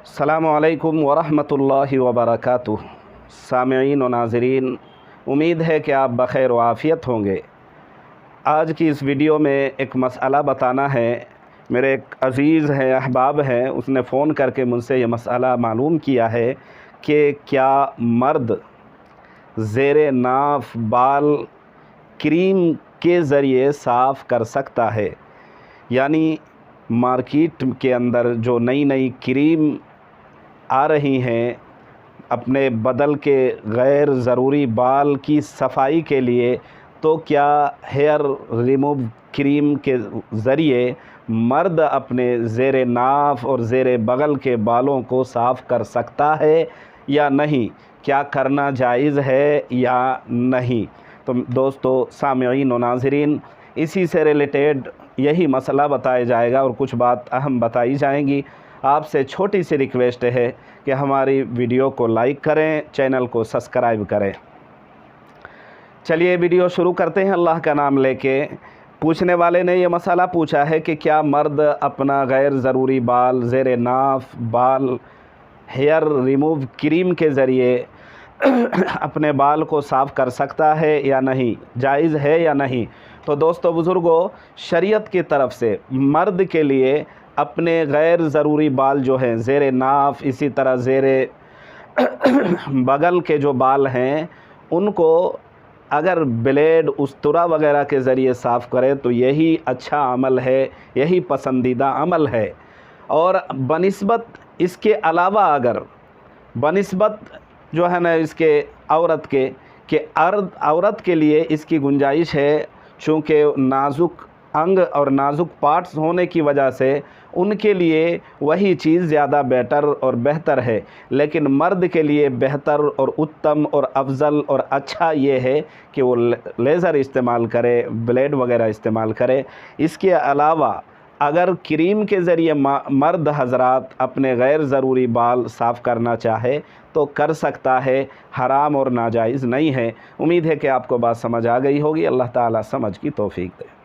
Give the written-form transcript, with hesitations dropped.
अस्सलामु अलैकुम वरहमतुल्लाहि वबरकातुह। सामईन व नाज़रीन, उम्मीद है कि आप बख़ैर व आफ़ियत होंगे। आज की इस वीडियो में एक मसला बताना है। मेरे एक अज़ीज़ हैं, अहबाब हैं, उसने फ़ोन करके मुझसे ये मसला मालूम किया है कि क्या मर्द ज़ेरे नाफ बाल क्रीम के ज़रिए साफ़ कर सकता है। यानी मार्केट के अंदर जो नई नई क्रीम आ रही हैं अपने बदल के गैर ज़रूरी बाल की सफाई के लिए, तो क्या हेयर रिमूव क्रीम के ज़रिए मर्द अपने ज़ेरे नाफ और ज़ेरे बगल के बालों को साफ़ कर सकता है या नहीं, क्या करना जायज़ है या नहीं। तो दोस्तों, सामईन व नाज़रीन, इसी से रिलेटेड यही मसला बताया जाएगा और कुछ बात अहम बताई जाएंगी। आपसे छोटी सी रिक्वेस्ट है कि हमारी वीडियो को लाइक करें, चैनल को सब्सक्राइब करें। चलिए वीडियो शुरू करते हैं अल्लाह का नाम लेके। पूछने वाले ने यह मसला पूछा है कि क्या मर्द अपना गैर ज़रूरी बाल ज़ेरे नाफ बाल हेयर रिमूव क्रीम के ज़रिए अपने बाल को साफ़ कर सकता है या नहीं, जायज़ है या नहीं। तो दोस्तों बुज़ुर्गों, शरीयत की तरफ से मर्द के लिए अपने गैर ज़रूरी बाल जो हैं ज़ेरे नाफ, इसी तरह ज़ेरे बगल के जो बाल हैं, उनको अगर ब्लेड उस्तरा वगैरह के ज़रिए साफ़ करें तो यही अच्छा अमल है, यही पसंदीदा अमल है। और बनिस्बत इसके अलावा अगर बनिस्बत जो है ना इसके औरत के औरत के लिए इसकी गुंजाइश है, चूँकि नाजुक अंग और नाजुक पार्ट्स होने की वजह से उनके लिए वही चीज़ ज़्यादा बेटर और बेहतर है। लेकिन मर्द के लिए बेहतर और उत्तम और अफजल और अच्छा ये है कि वो लेज़र इस्तेमाल करे, ब्लेड वगैरह इस्तेमाल करे। इसके अलावा अगर क्रीम के ज़रिए मर्द हज़रात अपने गैर ज़रूरी बाल साफ़ करना चाहे तो कर सकता है, हराम और नाजायज़ नहीं है। उम्मीद है कि आपको बात समझ आ गई होगी। अल्लाह ताला समझ की तौफीक दे।